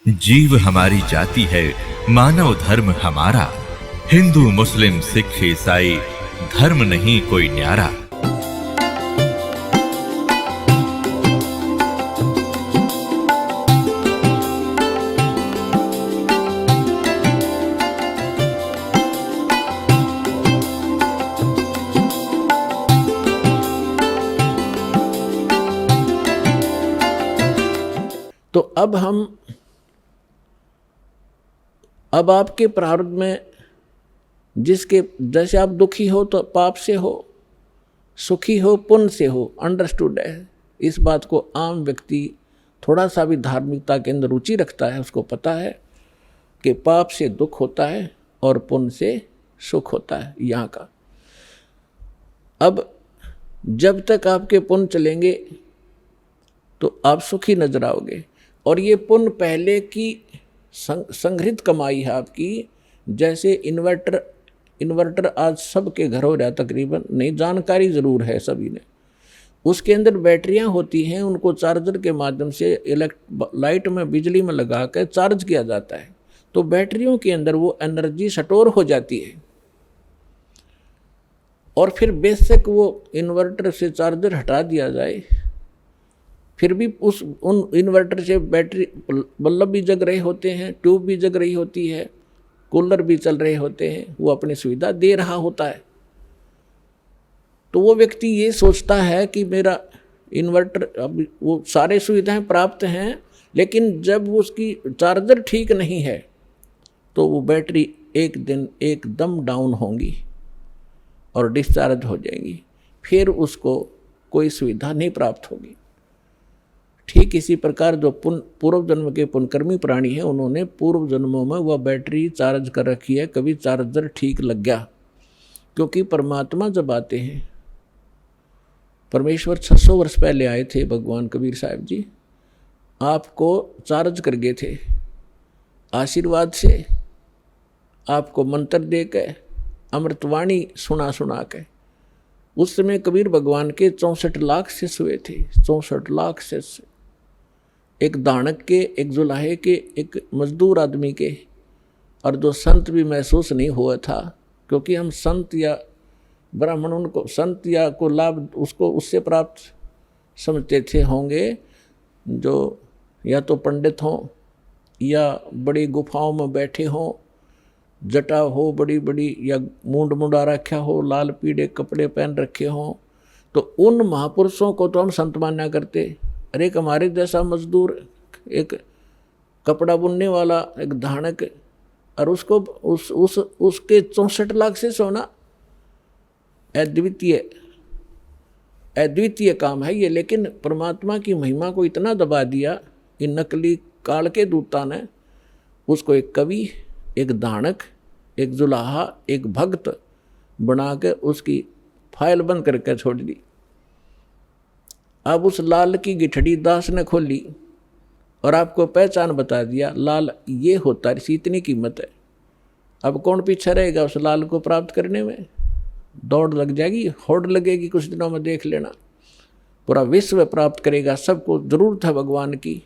जीव हमारी जाति है, मानव धर्म हमारा। हिंदू मुस्लिम सिख ईसाई धर्म नहीं कोई न्यारा। तो अब आपके प्रारब्ध में जिसके जैसे आप दुखी हो तो पाप से हो, सुखी हो पुण्य से हो, अंडरस्टूड है। इस बात को आम व्यक्ति थोड़ा सा भी धार्मिकता के अंदर रुचि रखता है, उसको पता है कि पाप से दुख होता है और पुण्य से सुख होता है यहाँ का। अब जब तक आपके पुण्य चलेंगे तो आप सुखी नजर आओगे, और ये पुण्य पहले की संग्रहित कमाई है आपकी। जैसे इन्वर्टर आज सबके घर हो रहा है तकरीबन, नहीं जानकारी ज़रूर है सभी ने। उसके अंदर बैटरियां होती हैं, उनको चार्जर के माध्यम से लाइट में बिजली में लगा कर चार्ज किया जाता है, तो बैटरियों के अंदर वो एनर्जी स्टोर हो जाती है। और फिर बेशक वो इन्वर्टर से चार्जर हटा दिया जाए, फिर भी उन इन्वर्टर से बैटरी बल्ब भी जग रहे होते हैं, ट्यूब भी जग रही होती है, कूलर भी चल रहे होते हैं, वो अपनी सुविधा दे रहा होता है। तो वो व्यक्ति ये सोचता है कि मेरा इन्वर्टर, अब वो सारे सुविधाएं प्राप्त हैं, लेकिन जब उसकी चार्जर ठीक नहीं है तो वो बैटरी एक दिन एकदम डाउन होंगी और डिस्चार्ज हो जाएंगी, फिर उसको कोई सुविधा नहीं प्राप्त होगी। ठीक इसी प्रकार जो पूर्व जन्म के पुण्यकर्मी प्राणी हैं, उन्होंने पूर्व जन्मों में वह बैटरी चार्ज कर रखी है, कभी चार्जर ठीक लग गया। क्योंकि परमात्मा जब आते हैं, परमेश्वर 600 वर्ष पहले आए थे, भगवान कबीर साहब जी आपको चार्ज कर गए थे आशीर्वाद से, आपको मंत्र दे के, अमृतवाणी सुना के। उस समय कबीर भगवान के 64 लाख शिष्य हुए थे, 64 लाख शिष्य, एक दानक के, एक जुलाहे के, एक मजदूर आदमी के, और जो संत भी महसूस नहीं हुआ था। क्योंकि हम संत या ब्राह्मण, उनको संत या को लाभ उसको उससे प्राप्त समझते थे होंगे जो या तो पंडित हों या बड़ी गुफाओं में बैठे हों, जटा हो बड़ी बड़ी, या मूंड मुंडा रखा हो, लाल पीले कपड़े पहन रखे हों, तो उन महापुरुषों को तो हम संत माना करते। अरे एक हमारे जैसा मजदूर, एक कपड़ा बुनने वाला, एक धानक, और उसको उसके 64 लाख से सोना, अद्वितीय काम है ये। लेकिन परमात्मा की महिमा को इतना दबा दिया इन नकली काल के दूता ने, उसको एक कवि, एक दानक, एक जुलाहा, एक भक्त बना के उसकी फाइल बंद करके छोड़ दी। अब उस लाल की गिठड़ी दास ने खोली और आपको पहचान बता दिया, लाल ये होता है, इसी इतनी कीमत है। अब कौन पीछे रहेगा उस लाल को प्राप्त करने में? दौड़ लग जाएगी, होड़ लगेगी, कुछ दिनों में देख लेना। पूरा विश्व प्राप्त करेगा, सबको जरूरत है भगवान की,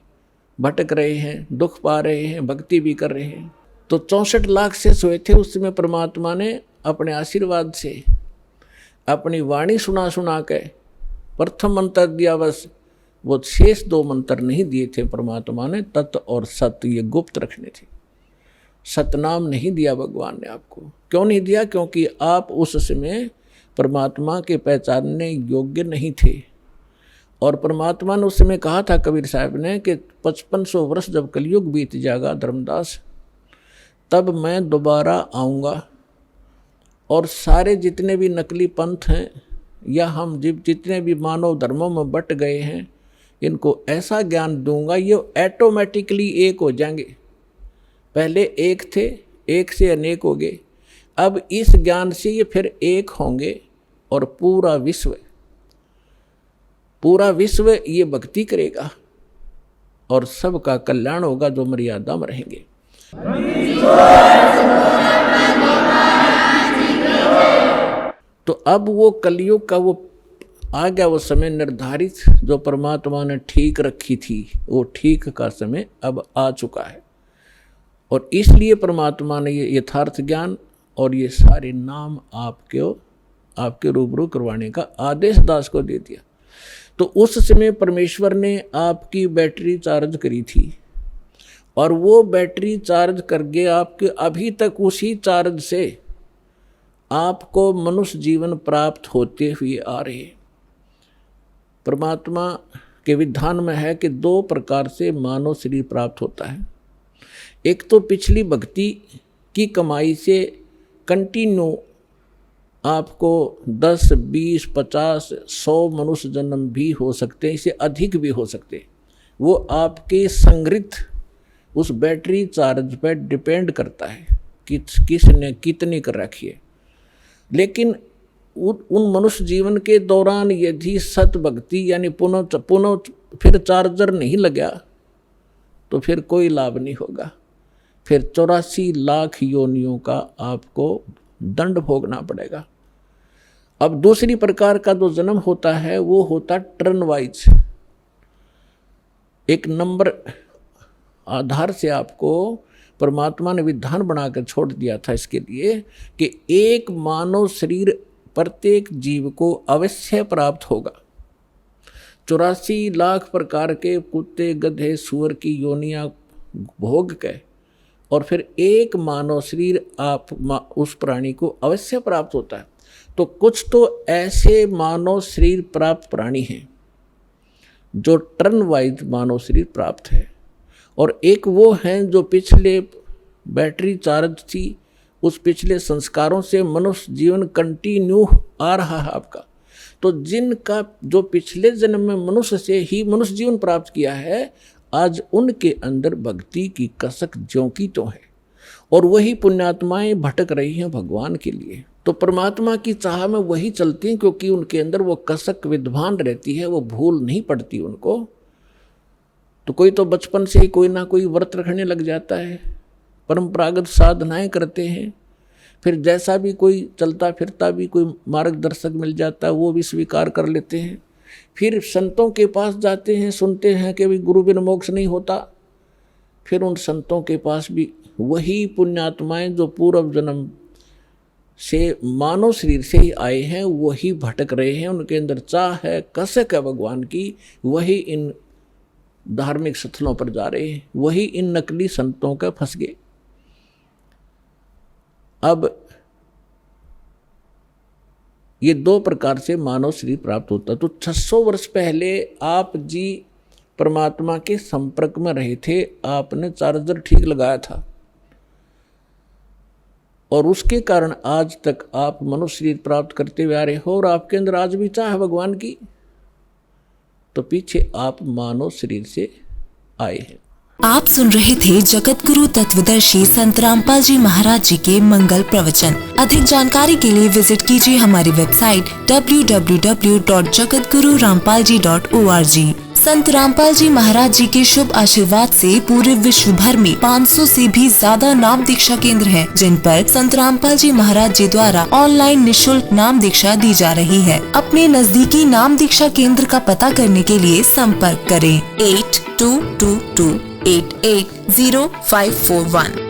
भटक रहे हैं, दुख पा रहे हैं, भक्ति भी कर रहे हैं। तो 64 लाख से सोए थे। उस समय परमात्मा ने अपने आशीर्वाद से अपनी वाणी सुना के प्रथम मंत्र दिया, बस वो शेष 2 मंत्र नहीं दिए थे परमात्मा ने। तत् और सत्य ये गुप्त रखने थे, सतनाम नहीं दिया भगवान ने आपको। क्यों नहीं दिया? क्योंकि आप उस समय परमात्मा के पहचानने योग्य नहीं थे। और परमात्मा ने उस समय कहा था कबीर साहब ने कि 5500 वर्ष जब कलयुग बीत जाएगा धर्मदास, तब मैं दोबारा आऊँगा और सारे जितने भी नकली पंथ हैं या हम जितने भी मानव धर्मों में बट गए हैं, इनको ऐसा ज्ञान दूंगा ये ऑटोमेटिकली एक हो जाएंगे। पहले एक थे, एक से अनेक हो गए, अब इस ज्ञान से ये फिर एक होंगे और पूरा विश्व ये भक्ति करेगा और सबका कल्याण होगा जो मर्यादा में रहेंगे। तो अब वो कलयुग का वो आ गया, वो समय निर्धारित जो परमात्मा ने ठीक रखी थी, वो ठीक का समय अब आ चुका है। और इसलिए परमात्मा ने ये यथार्थ ज्ञान और ये सारे नाम आपके रूबरू करवाने का आदेश दास को दे दिया। तो उस समय परमेश्वर ने आपकी बैटरी चार्ज करी थी और वो बैटरी चार्ज करके आपके अभी तक उसी चार्ज से आपको मनुष्य जीवन प्राप्त होते हुए आ रहे। परमात्मा के विधान में है कि 2 प्रकार से मानव शरीर प्राप्त होता है। एक तो पिछली भक्ति की कमाई से कंटिन्यू आपको 10, 20, 50, 100 मनुष्य जन्म भी हो सकते हैं, इससे अधिक भी हो सकते हैं। वो आपके संग्रहित उस बैटरी चार्ज पर डिपेंड करता है कि किसने कितनी कर रखी है। लेकिन उन मनुष्य जीवन के दौरान यदि सत भक्ति यानी पुनः फिर चार्जर नहीं लगा तो फिर कोई लाभ नहीं होगा। फिर 84 लाख योनियों का आपको दंड भोगना पड़ेगा। अब दूसरी प्रकार का जो जन्म होता है वो होता टर्न वाइज। एक नंबर आधार से आपको परमात्मा ने विधान बनाकर छोड़ दिया था इसके लिए कि एक मानव शरीर प्रत्येक जीव को अवश्य प्राप्त होगा। 84 लाख प्रकार के कुत्ते, गधे, सूअर की योनियां भोग के और फिर एक मानव शरीर उस प्राणी को अवश्य प्राप्त होता है। तो कुछ तो ऐसे मानव शरीर प्राप्त प्राणी हैं जो टर्न वाइज मानव शरीर प्राप्त है, और एक वो हैं जो पिछले बैटरी चार्ज थी, उस पिछले संस्कारों से मनुष्य जीवन कंटिन्यू आ रहा है आपका। तो जिनका जो पिछले जन्म में मनुष्य से ही मनुष्य जीवन प्राप्त किया है, आज उनके अंदर भक्ति की कसक ज्यों की तो है, और वही पुण्यात्माएं भटक रही हैं भगवान के लिए। तो परमात्मा की चाह में वही चलती हैं, क्योंकि उनके अंदर वो कसक विद्वान रहती है, वो भूल नहीं पड़ती उनको। तो कोई तो बचपन से ही कोई ना कोई व्रत रखने लग जाता है, परंपरागत साधनाएं करते हैं, फिर जैसा भी कोई चलता फिरता भी कोई मार्गदर्शक मिल जाता है वो भी स्वीकार कर लेते हैं। फिर संतों के पास जाते हैं, सुनते हैं कि भाई गुरु बिन मोक्ष नहीं होता। फिर उन संतों के पास भी वही पुण्यात्माएं जो पूर्व जन्म से मानव शरीर से ही आए हैं वही भटक रहे हैं, उनके अंदर चाह है, कसक है भगवान की, वही इन धार्मिक स्थलों पर जा रहे हैं, वही इन नकली संतों का फंस गए। अब ये 2 प्रकार से मानव शरीर प्राप्त होता। तो 600 वर्ष पहले आप जी परमात्मा के संपर्क में रहे थे, आपने चार्जर ठीक लगाया था, और उसके कारण आज तक आप मनुष्य शरीर प्राप्त करते हुए आ रहे हो, और आपके अंदर आज भी चाह है भगवान की। तो पीछे आप मानव शरीर से आए हैं। आप सुन रहे थे जगत गुरु तत्वदर्शी संत रामपाल जी महाराज जी के मंगल प्रवचन। अधिक जानकारी के लिए विजिट कीजिए हमारी वेबसाइट www.jagatgururampalji.org। संत रामपाल जी महाराज जी के शुभ आशीर्वाद से पूरे विश्व भर में 500 से भी ज्यादा नाम दीक्षा केंद्र हैं, जिन पर संत रामपाल जी महाराज जी द्वारा ऑनलाइन निशुल्क नाम दीक्षा दी जा रही है। अपने नजदीकी नाम दीक्षा केंद्र का पता करने के लिए संपर्क करें 8222880541।